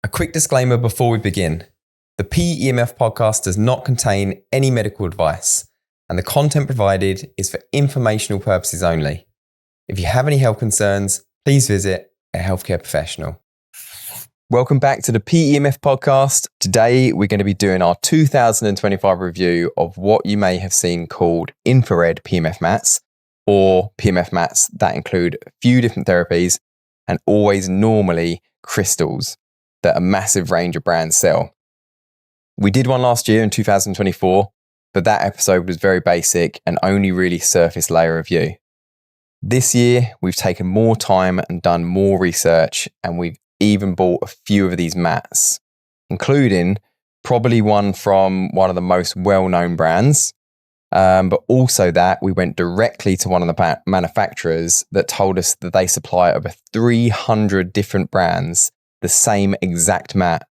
A quick disclaimer before we begin. The PEMF podcast does not contain any medical advice, and the content provided is for informational purposes only. If you have any health concerns, please visit a healthcare professional. Welcome back to the PEMF podcast. Today, we're going to be doing our 2025 review of what you may have seen called infrared PEMF mats, or PEMF mats that include a few different therapies and always normally crystals that a massive range of brands sell. We did one last year in 2024, but that episode was very basic and only really surface layer review. This year, we've taken more time and done more research, and we've even bought a few of these mats, including probably one from one of the most well-known brands, but also that we went directly to one of the manufacturers that told us that they supply over 300 different brands the same exact mat.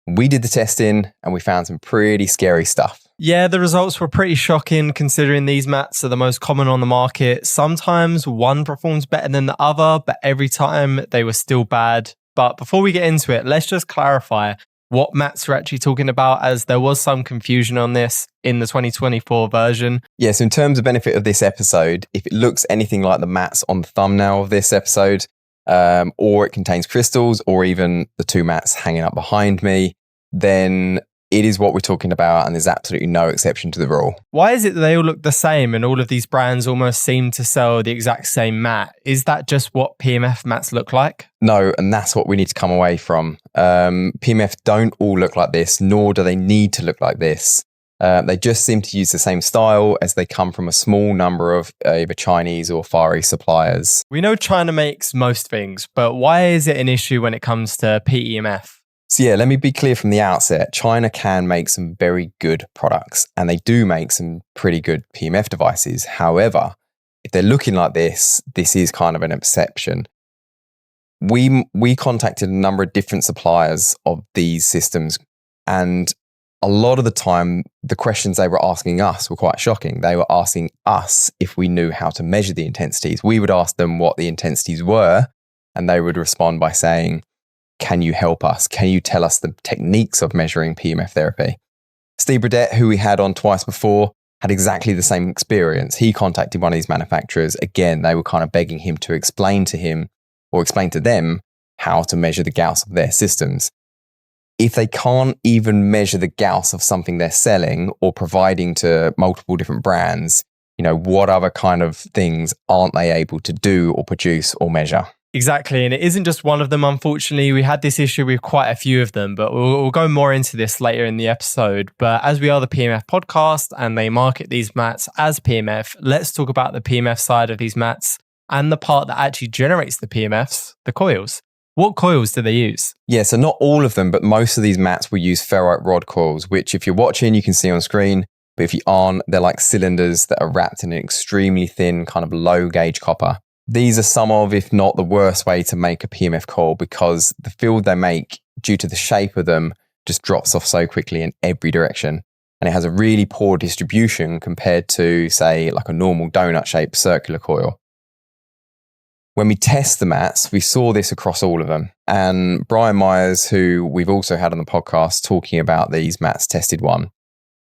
We did the testing and we found some pretty scary stuff. Yeah, the results were pretty shocking considering these mats are the most common on the market. Sometimes one performs better than the other, but every time they were still bad. But before we get into it, let's just clarify what mats we're actually talking about, as there was some confusion on this in the 2024 version. Yes, in terms of benefit of this episode, if it looks anything like the mats on the thumbnail of this episode, or it contains crystals, or even the two mats hanging up behind me, then it is what we're talking about, and there's absolutely no exception to the rule. Why is it that they all look the same and all of these brands almost seem to sell the exact same mat? Is that just what PEMF mats look like? No, and that's what we need to come away from. PEMF don't all look like this, nor do they need to look like this. They just seem to use the same style, as they come from a small number of either Chinese or Far East suppliers. We know China makes most things, but why is it an issue when it comes to PEMF? So yeah, let me be clear from the outset. China can make some very good products, and they do make some pretty good PEMF devices. However, if they're looking like this is kind of an exception. We contacted a number of different suppliers of these systems, and a lot of the time, the questions they were asking us were quite shocking. They were asking us if we knew how to measure the intensities. We would ask them what the intensities were, and they would respond by saying, "Can you help us? Can you tell us the techniques of measuring PEMF therapy?" Steve Burdett, who we had on twice before, had exactly the same experience. He contacted one of these manufacturers. Again, they were kind of begging him to explain to him, or explain to them, how to measure the Gauss of their systems. If they can't even measure the Gauss of something they're selling or providing to multiple different brands, what other kind of things aren't they able to do or produce or measure? Exactly, and it isn't just one of them, unfortunately. We had this issue with quite a few of them, but we'll go more into this later in the episode. But as we are the PEMF podcast and they market these mats as PEMF, let's talk about the PEMF side of these mats and the part that actually generates the PEMFs, the coils. What coils do they use? Yeah, so not all of them, but most of these mats will use ferrite rod coils, which if you're watching, you can see on screen. But if you aren't, they're like cylinders that are wrapped in an extremely thin kind of low gauge copper. These are some of, if not the worst way to make a PEMF coil, because the field they make, due to the shape of them, just drops off so quickly in every direction. And it has a really poor distribution compared to, say, like a normal donut-shaped circular coil. When we test the mats, we saw this across all of them. And Brian Myers, who we've also had on the podcast talking about these mats, tested one.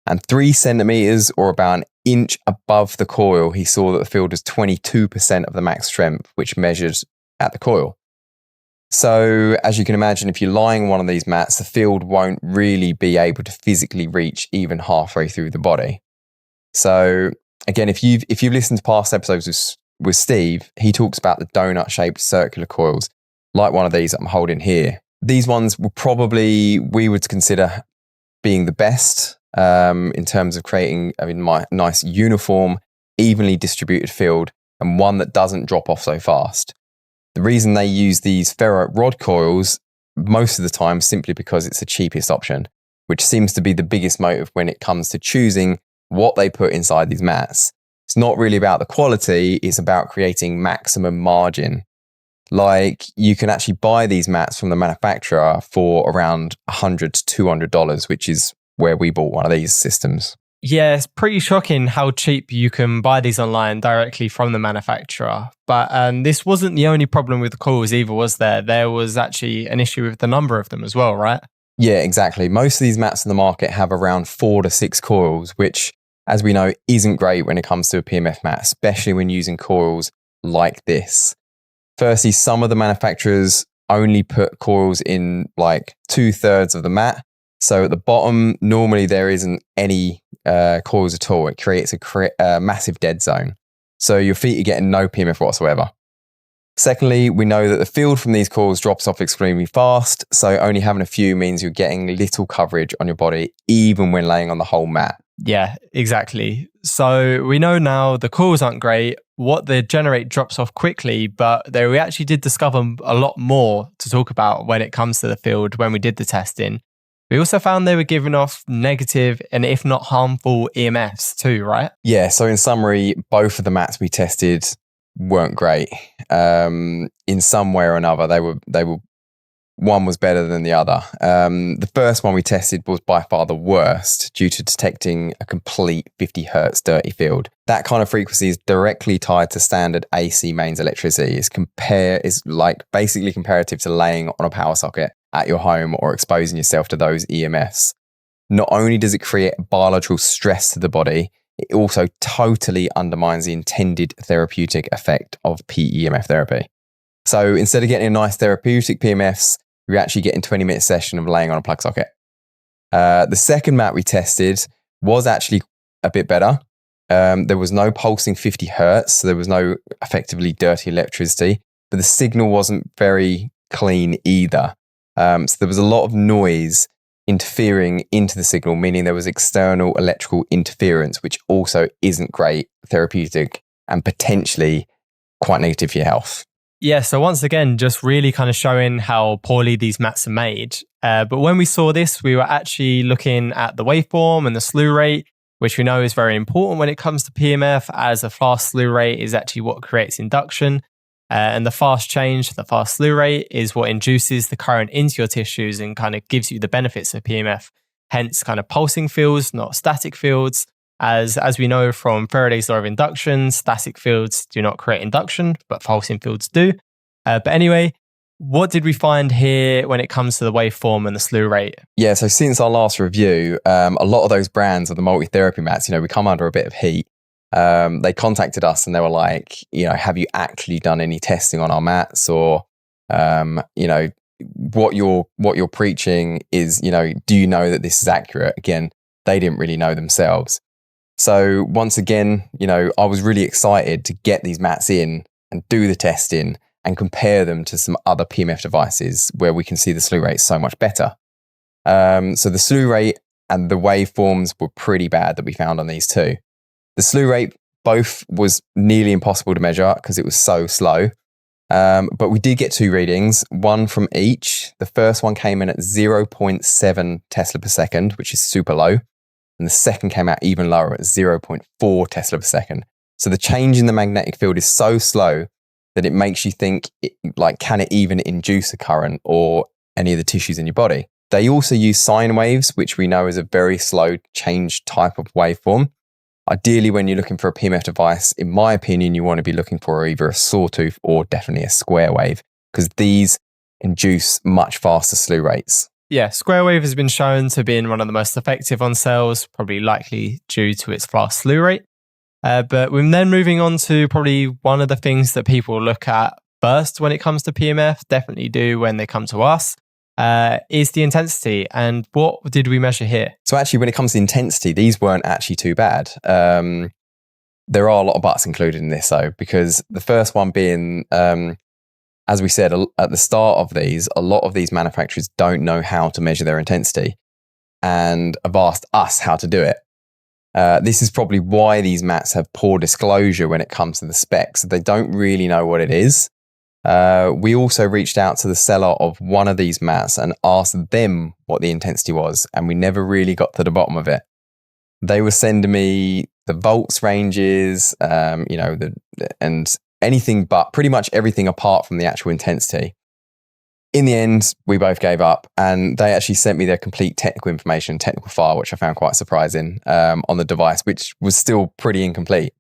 And 3 centimeters, or about an inch above the coil, he saw that the field was 22% of the max strength, which measured at the coil. So as you can imagine, if you're lying on one of these mats, the field won't really be able to physically reach even halfway through the body. So again, if you've listened to past episodes with Steve, he talks about the donut-shaped circular coils, like one of these that I'm holding here. These ones we would consider being the best in terms of creating my nice uniform, evenly distributed field, and one that doesn't drop off so fast. The reason they use these ferrite rod coils most of the time simply because it's the cheapest option, which seems to be the biggest motive when it comes to choosing what they put inside these mats. It's not really about the quality, it's about creating maximum margin. Like, you can actually buy these mats from the manufacturer for around $100 to $200, which is where we bought one of these systems. Yeah, it's pretty shocking how cheap you can buy these online directly from the manufacturer. But this wasn't the only problem with the coils either, was there? There was actually an issue with the number of them as well, right? Yeah, exactly. Most of these mats in the market have around 4 to 6 coils, which, as we know, isn't great when it comes to a PMF mat, especially when using coils like this. Firstly, some of the manufacturers only put coils in like 2/3 of the mat. So at the bottom, normally there isn't any coils at all. It creates a massive dead zone. So your feet are getting no PMF whatsoever. Secondly, we know that the field from these coils drops off extremely fast. So only having a few means you're getting little coverage on your body, even when laying on the whole mat. Yeah, exactly. So we know now the coils aren't great. What they generate drops off quickly, but we actually did discover a lot more to talk about when it comes to the field when we did the testing. We also found they were giving off negative and if not harmful EMFs too, right? Yeah, so in summary, both of the mats we tested weren't great. In some way or another, they were one was better than the other. The first one we tested was by far the worst due to detecting a complete 50 hertz dirty field. That kind of frequency is directly tied to standard AC mains electricity. Is like basically comparative to laying on a power socket at your home or exposing yourself to those EMFs. Not only does it create biological stress to the body, it also totally undermines the intended therapeutic effect of PEMF therapy. So instead of getting a nice therapeutic PMFs, we're actually getting 20-minute session of laying on a plug socket. The second mat we tested was actually a bit better. There was no pulsing 50 hertz, so there was no effectively dirty electricity, but the signal wasn't very clean either. So there was a lot of noise interfering into the signal, meaning there was external electrical interference, which also isn't great therapeutic and potentially quite negative for your health. Yeah, so once again, just really kind of showing how poorly these mats are made. But when we saw this, we were actually looking at the waveform and the slew rate, which we know is very important when it comes to PMF, as a fast slew rate is actually what creates induction. And the fast change, the fast slew rate, is what induces the current into your tissues and kind of gives you the benefits of PMF. Hence, kind of pulsing fields, not static fields. As we know from Faraday's law of induction, static fields do not create induction, but pulsing fields do. But anyway, what did we find here when it comes to the waveform and the slew rate? Yeah, so since our last review, a lot of those brands of the multi-therapy mats, we come under a bit of heat. They contacted us and they were like, have you actually done any testing on our mats? Or, what you're preaching is, do you know that this is accurate? Again, they didn't really know themselves. So once again, I was really excited to get these mats in and do the testing and compare them to some other PMF devices where we can see the slew rate so much better. So the slew rate and the waveforms were pretty bad that we found on these two. The slew rate both was nearly impossible to measure because it was so slow. But we did get two readings, one from each. The first one came in at 0.7 Tesla per second, which is super low. And the second came out even lower at 0.4 Tesla per second. So the change in the magnetic field is so slow that it makes you think, can it even induce a current or any of the tissues in your body? They also use sine waves, which we know is a very slow change type of waveform. Ideally, when you're looking for a PMF device, in my opinion, you want to be looking for either a sawtooth or definitely a square wave, because these induce much faster slew rates. Yeah, square wave has been shown to be one of the most effective on cells, probably likely due to its fast slew rate. But we're then moving on to probably one of the things that people look at first when it comes to PMF, definitely do when they come to us, is the intensity. And what did we measure here? So actually, when it comes to intensity, these weren't actually too bad. There are a lot of buts included in this, though, because the first one being, as we said at the start of these, a lot of these manufacturers don't know how to measure their intensity and have asked us how to do it. This is probably why these mats have poor disclosure when it comes to the specs. They don't really know what it is. We also reached out to the seller of one of these mats and asked them what the intensity was, and we never really got to the bottom of it. They were sending me the volts ranges, and anything but pretty much everything apart from the actual intensity. in the end, we both gave up, and they actually sent me their complete technical information, technical file, which I found quite surprising on the device, which was still pretty incomplete.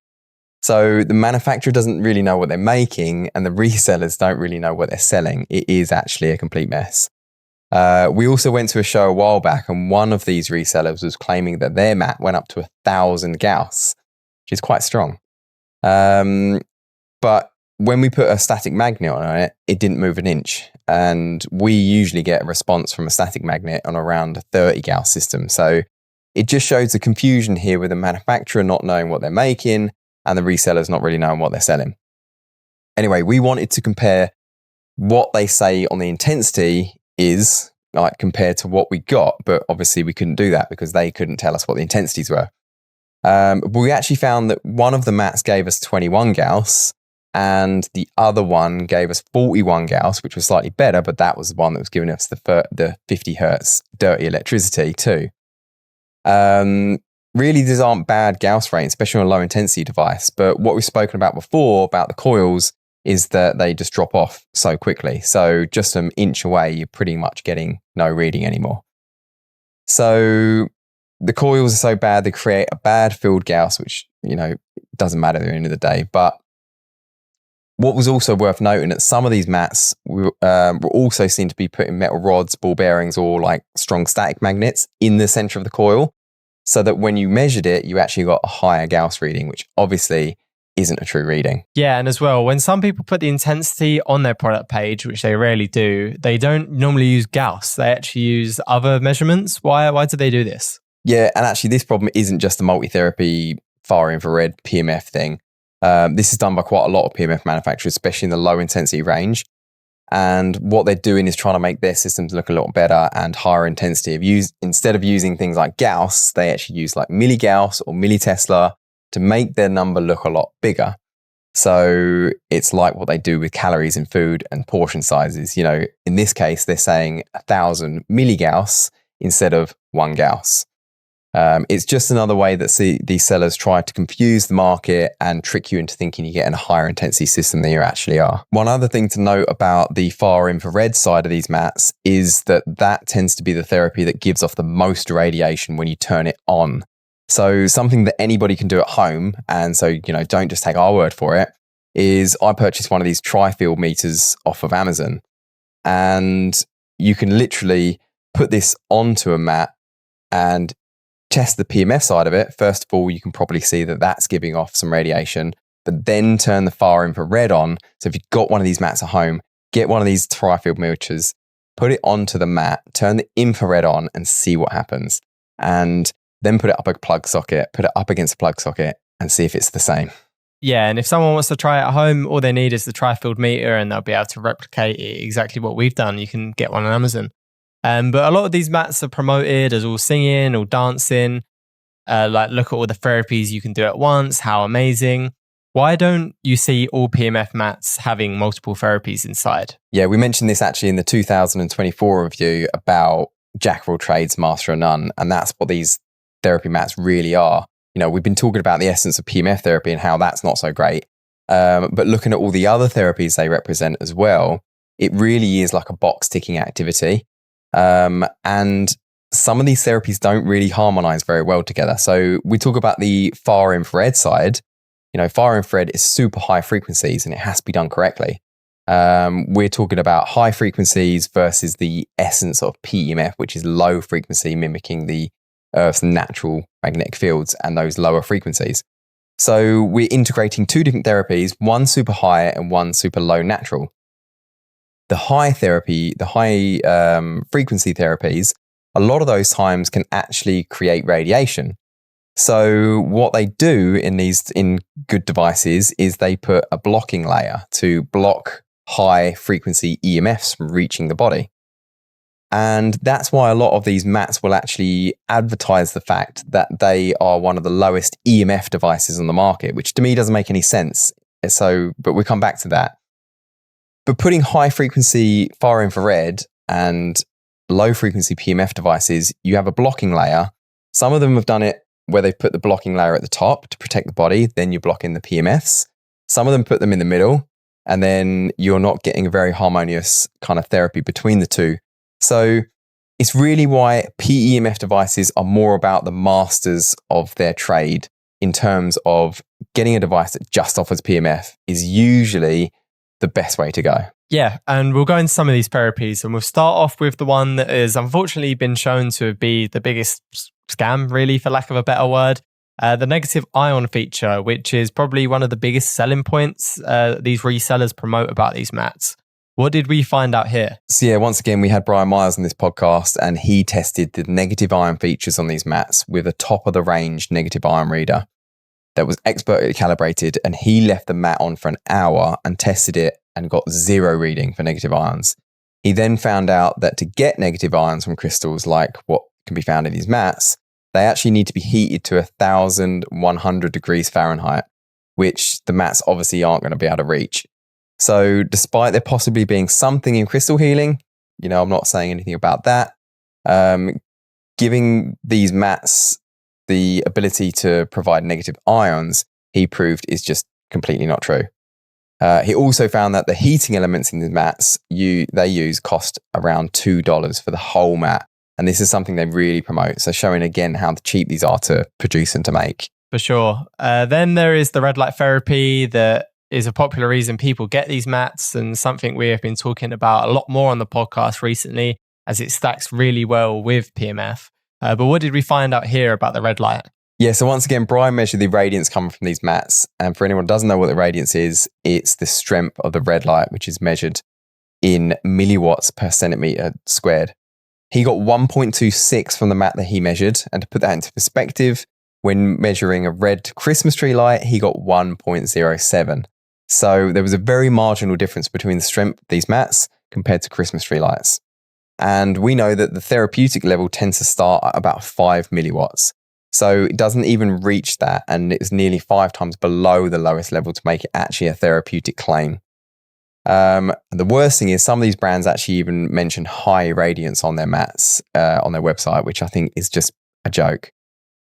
So the manufacturer doesn't really know what they're making, and the resellers don't really know what they're selling. It is actually a complete mess. We also went to a show a while back, and one of these resellers was claiming that their mat went up to 1,000 Gauss, which is quite strong. But when we put a static magnet on it, it didn't move an inch. And we usually get a response from a static magnet on around a 30 Gauss system. So it just shows the confusion here with the manufacturer not knowing what they're making and the resellers not really knowing what they're selling. Anyway, we wanted to compare what they say on the intensity is like compared to what we got, but obviously we couldn't do that because they couldn't tell us what the intensities were. But we actually found that one of the mats gave us 21 Gauss and the other one gave us 41 Gauss, which was slightly better, but that was the one that was giving us the 50 hertz dirty electricity too. Really, these aren't bad Gauss rates, especially on a low intensity device. But what we've spoken about before about the coils is that they just drop off so quickly. So just an inch away, you're pretty much getting no reading anymore. So the coils are so bad, they create a bad field Gauss, which, doesn't matter at the end of the day. But what was also worth noting that some of these mats were also seen to be putting metal rods, ball bearings, or like strong static magnets in the center of the coil, so that when you measured it, you actually got a higher Gauss reading, which obviously isn't a true reading. Yeah, and as well, when some people put the intensity on their product page, which they rarely do, they don't normally use Gauss. They actually use other measurements. Why do they do this? Yeah, and actually this problem isn't just a multi-therapy far infrared PEMF thing. This is done by quite a lot of PEMF manufacturers, especially in the low intensity range. And what they're doing is trying to make their systems look a lot better and higher intensity. Instead of using things like Gauss, they actually use like milligauss or millitesla to make their number look a lot bigger. So it's like what they do with calories in food and portion sizes. In this case, they're saying 1,000 milligauss instead of 1 Gauss. It's just another way that these sellers try to confuse the market and trick you into thinking you're getting a higher intensity system than you actually are. One other thing to note about the far infrared side of these mats is that tends to be the therapy that gives off the most radiation when you turn it on. So something that anybody can do at home, and so, don't just take our word for it, is I purchased one of these tri-field meters off of Amazon, and you can literally put this onto a mat and test the PEMF side of it. First of all, you can probably see that that's giving off some radiation, but then turn the far infrared on. So if you've got one of these mats at home, get one of these tri-field meters, put it onto the mat, turn the infrared on and see what happens. And then put it up a plug socket, put it up against a plug socket and see if it's the same. Yeah, and if someone wants to try it at home, all they need is the tri-field meter and they'll be able to replicate exactly what we've done. You can get one on Amazon. But a lot of these mats are promoted as all singing, all dancing. Like, look at all the therapies you can do at once. How amazing. Why don't you see all PEMF mats having multiple therapies inside? Yeah, we mentioned this actually in the 2024 review about Jack of all trades, master of none. And that's what these therapy mats really are. We've been talking about the essence of PEMF therapy and how that's not so great. But looking at all the other therapies they represent as well, it really is like a box ticking activity. And some of these therapies don't really harmonize very well together. So we talk about the far infrared side. Far infrared is super high frequencies and it has to be done correctly. We're talking about high frequencies versus the essence of PEMF, which is low frequency, mimicking the Earth's natural magnetic fields and those lower frequencies. So we're integrating two different therapies, one super high and one super low natural. The high therapy, the high frequency therapies, a lot of those times can actually create radiation. So what they do in good devices is they put a blocking layer to block high frequency EMFs from reaching the body. And that's why a lot of these mats will actually advertise the fact that they are one of the lowest EMF devices on the market, which to me doesn't make any sense. But we'll come back to that. But putting high frequency far infrared and low frequency PEMF devices, you have a blocking layer. Some of them have done it where they've put the blocking layer at the top to protect the body, then you block in the PEMFs. Some of them put them in the middle, and then you're not getting a very harmonious kind of therapy between the two. So it's really why PEMF devices are more about the masters of their trade in terms of getting a device that just offers PEMF is usually the best way to go. Yeah, and we'll go into some of these therapies, and we'll start off with the one that has unfortunately been shown to be the biggest scam, really, for lack of a better word. The negative ion feature, which is probably one of the biggest selling points these resellers promote about these mats. What did we find out here? So yeah, once again, we had Brian Myers on this podcast, and he tested the negative ion features on these mats with a top of the range negative ion reader that was expertly calibrated, and he left the mat on for an hour and tested it and got 0 reading for negative ions. He then found out that to get negative ions from crystals like what can be found in these mats, they actually need to be heated to 1,100 degrees Fahrenheit, which the mats obviously aren't going to be able to reach. So despite there possibly being something in crystal healing, I'm not saying anything about that, giving these mats the ability to provide negative ions, he proved is just completely not true. He also found that the heating elements in the mats they use cost around $2 for the whole mat. And this is something they really promote. So showing again how cheap these are to produce and to make. For sure. Then there is the red light therapy that is a popular reason people get these mats, and something we have been talking about a lot more on the podcast recently, as it stacks really well with PEMF. But what did we find out here about the red light? Yeah, so once again, Brian measured the radiance coming from these mats. And for anyone who doesn't know what the radiance is, it's the strength of the red light, which is measured in milliwatts per centimeter squared. He got 1.26 from the mat that he measured. And to put that into perspective, when measuring a red Christmas tree light, he got 1.07. So there was a very marginal difference between the strength of these mats compared to Christmas tree lights. And we know that the therapeutic level tends to start at about 5 milliwatts. So it doesn't even reach that, and it's nearly 5 times below the lowest level to make it actually a therapeutic claim. The worst thing is some of these brands actually even mention high radiance on their mats on their website, which I think is just a joke.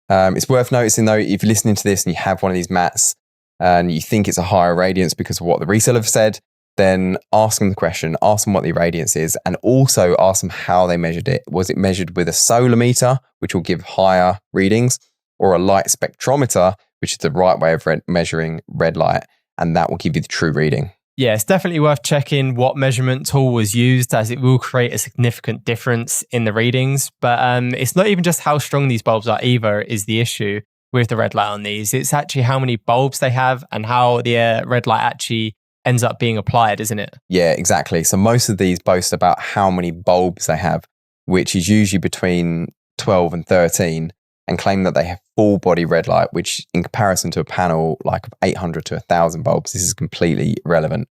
It's worth noticing though, if you're listening to this and you have one of these mats and you think it's a higher radiance because of what the reseller said, then ask them the question, ask them what the radiance is, and also ask them how they measured it. Was it measured with a solar meter, which will give higher readings, or a light spectrometer, which is the right way of measuring red light, and that will give you the true reading? Yeah, it's definitely worth checking what measurement tool was used, as it will create a significant difference in the readings. But it's not even just how strong these bulbs are either is the issue with the red light on these. It's actually how many bulbs they have and how the red light actually ends up being applied, isn't it? Yeah, exactly. So most of these boast about how many bulbs they have, which is usually between 12 and 13, and claim that they have full body red light, which in comparison to a panel like of 800 to 1,000 bulbs, this is completely irrelevant.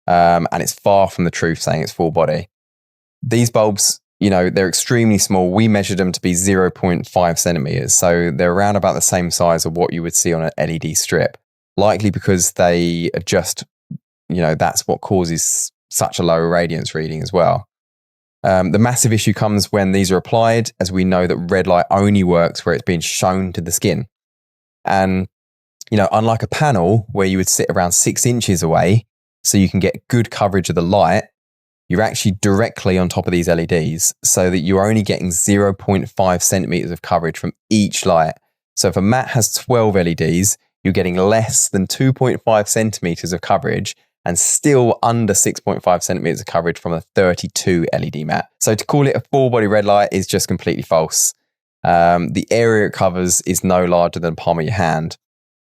And it's far from the truth saying it's full body. These bulbs, they're extremely small. We measured them to be 0.5 centimeters. So they're around about the same size of what you would see on an LED strip, likely because they are just, that's what causes such a low radiance reading as well. The massive issue comes when these are applied, as we know that red light only works where it's being shown to the skin. And, unlike a panel where you would sit around 6 inches away so you can get good coverage of the light, you're actually directly on top of these LEDs so that you're only getting 0.5 centimeters of coverage from each light. So if a mat has 12 LEDs, you're getting less than 2.5 centimeters of coverage and still under 6.5 centimeters of coverage from a 32 LED mat. So to call it a full body red light is just completely false. The area it covers is no larger than the palm of your hand.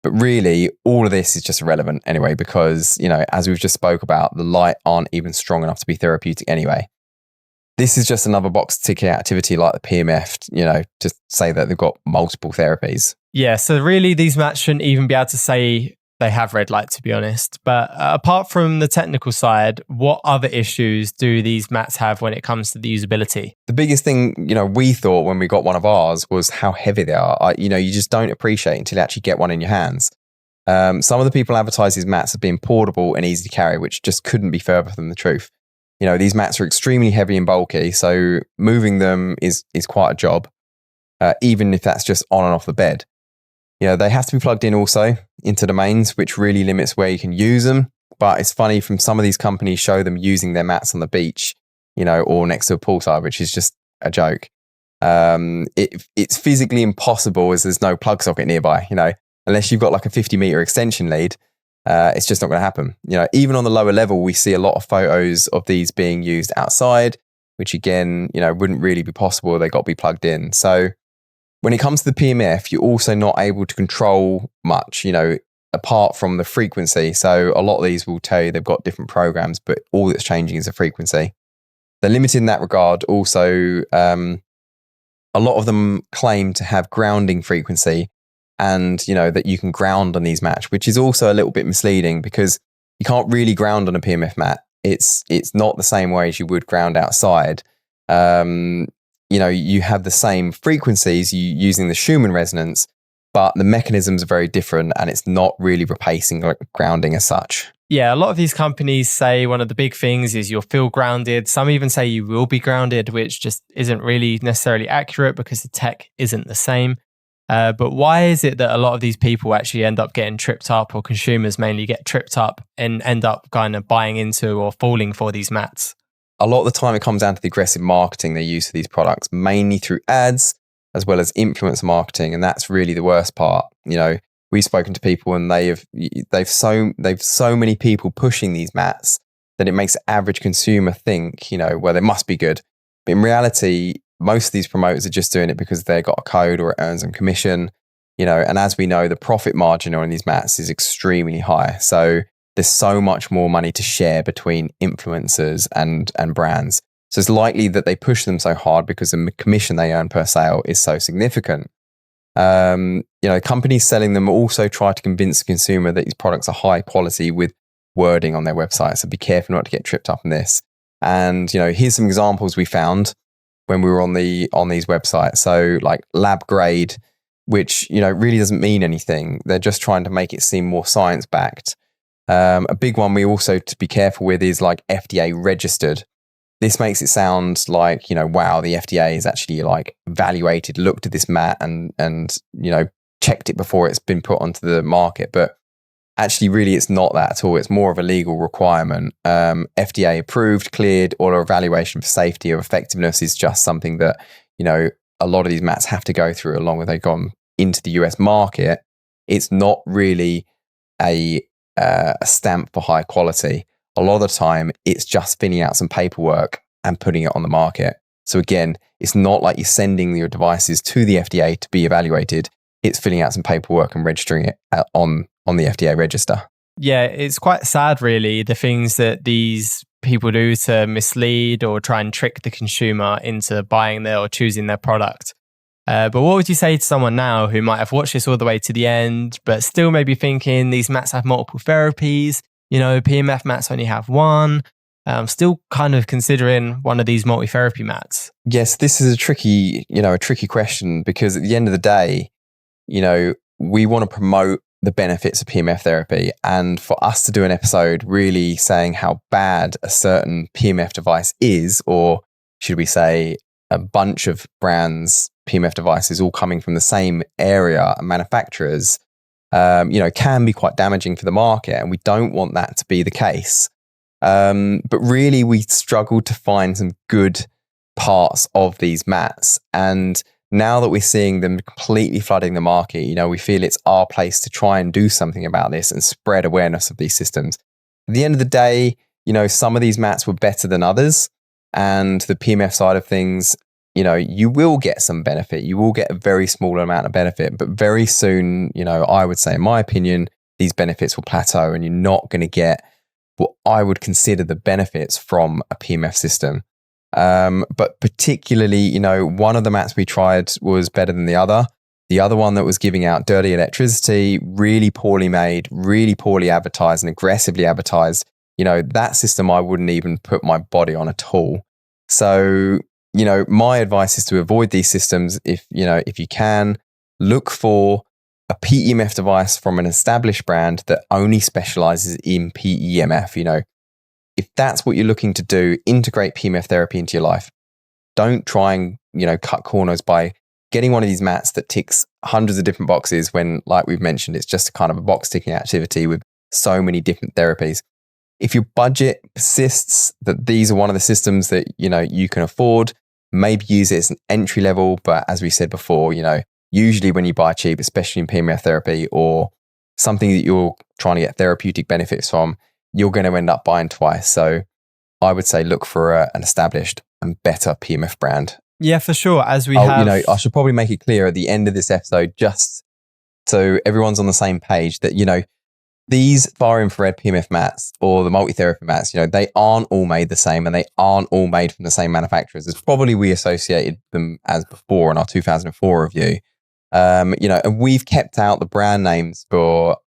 But really, all of this is just irrelevant anyway, because, as we've just spoke about, the light aren't even strong enough to be therapeutic anyway. This is just another box ticking activity like the PEMF, to say that they've got multiple therapies. Yeah, so really these mats shouldn't even be able to say they have red light, to be honest. But apart from the technical side, what other issues do these mats have when it comes to the usability? The biggest thing, we thought when we got one of ours was how heavy they are. You just don't appreciate until you actually get one in your hands. Some of the people advertise these mats as being portable and easy to carry, which just couldn't be further from the truth. These mats are extremely heavy and bulky, so moving them is quite a job, even if that's just on and off the bed. They have to be plugged in also into the mains, which really limits where you can use them. But it's funny, from some of these companies show them using their mats on the beach, or next to a poolside, which is just a joke. It's physically impossible as there's no plug socket nearby, unless you've got like a 50-meter extension lead. It's just not going to happen. Even on the lower level, we see a lot of photos of these being used outside, which again, wouldn't really be possible. They got to be plugged in. So when it comes to the PEMF, you're also not able to control much, apart from the frequency. So a lot of these will tell you they've got different programs, but all that's changing is the frequency. They're limited in that regard. Also, a lot of them claim to have grounding frequency, and that you can ground on these mats, which is also a little bit misleading because you can't really ground on a PEMF mat. It's not the same way as you would ground outside. You have the same frequencies using the Schumann resonance, but the mechanisms are very different, and it's not really replacing grounding as such. Yeah, a lot of these companies say one of the big things is you'll feel grounded. Some even say you will be grounded, which just isn't really necessarily accurate because the tech isn't the same. But why is it that a lot of these people actually end up getting tripped up, or consumers mainly get tripped up and end up kind of buying into or falling for these mats? A lot of the time it comes down to the aggressive marketing they use for these products, mainly through ads as well as influencer marketing. And that's really the worst part. We've spoken to people and they've so many people pushing these mats that it makes the average consumer think, well, they must be good. But in reality, most of these promoters are just doing it because they've got a code or it earns them commission, and as we know, the profit margin on these mats is extremely high. So there's so much more money to share between influencers and brands. So it's likely that they push them so hard because the commission they earn per sale is so significant. Companies selling them also try to convince the consumer that these products are high quality with wording on their website. So be careful not to get tripped up in this. And, here's some examples we found when we were on these websites. So like lab grade, which, really doesn't mean anything. They're just trying to make it seem more science backed. A big one we also to be careful with is like FDA registered. This makes it sound like, wow, the FDA is actually like evaluated, looked at this mat and checked it before it's been put onto the market. But actually, really, it's not that at all. It's more of a legal requirement. FDA approved, cleared, or evaluation for safety or effectiveness is just something that, a lot of these mats have to go through along with they've gone into the US market. It's not really a stamp for high quality. A lot of the time, it's just filling out some paperwork and putting it on the market. So again, it's not like you're sending your devices to the FDA to be evaluated. It's filling out some paperwork and registering it on the FDA register. Yeah, it's quite sad, really, the things that these people do to mislead or try and trick the consumer into buying their or choosing their product. But what would you say to someone now who might have watched this all the way to the end, but still maybe thinking these mats have multiple therapies? PEMF mats only have one. Still kind of considering one of these multi-therapy mats. Yes, this is a tricky question because at the end of the day, we want to promote the benefits of PEMF therapy. And for us to do an episode really saying how bad a certain PEMF device is, or should we say a bunch of brands' PEMF devices all coming from the same area and manufacturers, can be quite damaging for the market, and we don't want that to be the case. But really, we struggled to find some good parts of these mats. And now that we're seeing them completely flooding the market, we feel it's our place to try and do something about this and spread awareness of these systems. At the end of the day, some of these mats were better than others. And the PEMF side of things, you will get some benefit. You will get a very small amount of benefit, but very soon, I would say, in my opinion, these benefits will plateau and you're not going to get what I would consider the benefits from a PEMF system. But particularly, one of the mats we tried was better than the other. The other one that was giving out dirty electricity, really poorly made, really poorly advertised and aggressively advertised. That system I wouldn't even put my body on at all. So, my advice is to avoid these systems. If you can, look for a PEMF device from an established brand that only specializes in PEMF. If that's what you're looking to do, integrate PEMF therapy into your life. Don't try and, cut corners by getting one of these mats that ticks hundreds of different boxes when, like we've mentioned, it's just kind of a box ticking activity with so many different therapies. If your budget persists that these are one of the systems that, you can afford, maybe use it as an entry level. But as we said before, usually when you buy cheap, especially in PEMF therapy or something that you're trying to get therapeutic benefits from, you're going to end up buying twice. So I would say look for an established and better PEMF brand. Yeah, for sure. As we have, I should probably make it clear at the end of this episode, just so everyone's on the same page, that, these far infrared PEMF mats or the multi-therapy mats, they aren't all made the same and they aren't all made from the same manufacturers as probably we associated them as before in our 2004 review. And we've kept out the brand names for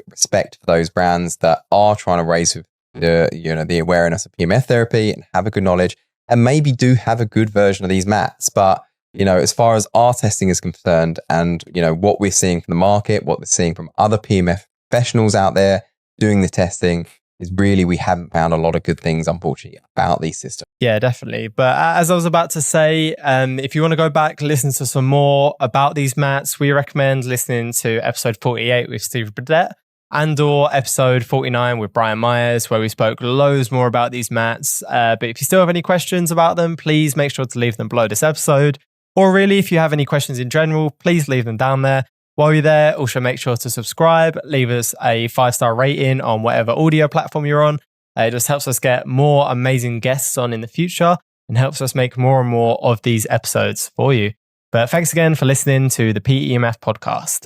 respect for those brands that are trying to raise the awareness of PEMF therapy and have a good knowledge and maybe do have a good version of these mats. But as far as our testing is concerned and what we're seeing from the market, what we're seeing from other PEMF professionals out there doing the testing, is really we haven't found a lot of good things, unfortunately, about these systems. Yeah, definitely. But as I was about to say, if you want to go back, listen to some more about these mats, we recommend listening to episode 48 with Steve Burdett and or episode 49 with Brian Myers, where we spoke loads more about these mats. But if you still have any questions about them, please make sure to leave them below this episode. Or really, if you have any questions in general, please leave them down there. While you're there, also make sure to subscribe, leave us a 5-star rating on whatever audio platform you're on. It just helps us get more amazing guests on in the future and helps us make more and more of these episodes for you. But thanks again for listening to the PEMF podcast.